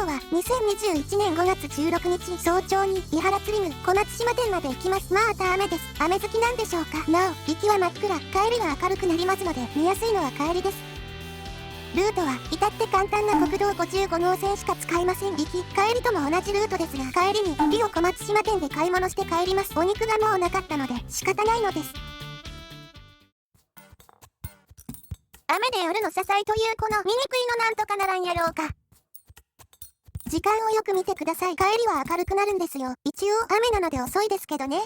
日は2021年5月16日早朝にいはら釣り具小松島店まで行きます。また雨です。雨好きなんでしょうか。なお行きは真っ暗、帰りは明るくなりますので見やすいのは帰りです。ルートは至って簡単な国道55号線しか使えません。行き帰りとも同じルートですが、帰りにリオ小松島店で買い物して帰ります。お肉がもうなかったので仕方ないのです。雨で夜の支えというこの醜いのなんとかならんやろうか。時間をよく見てください。帰りは明るくなるんですよ。一応雨なので遅いですけどね。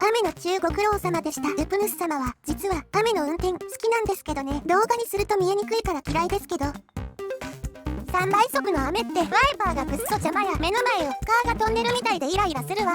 雨の中ご苦労様でした。ウプヌス様は実は雨の運転好きなんですけどね、動画にすると見えにくいから嫌いですけど、3倍速の雨ってワイパーがくっそ邪魔や、目の前をカーが飛んでるみたいでイライラするわ。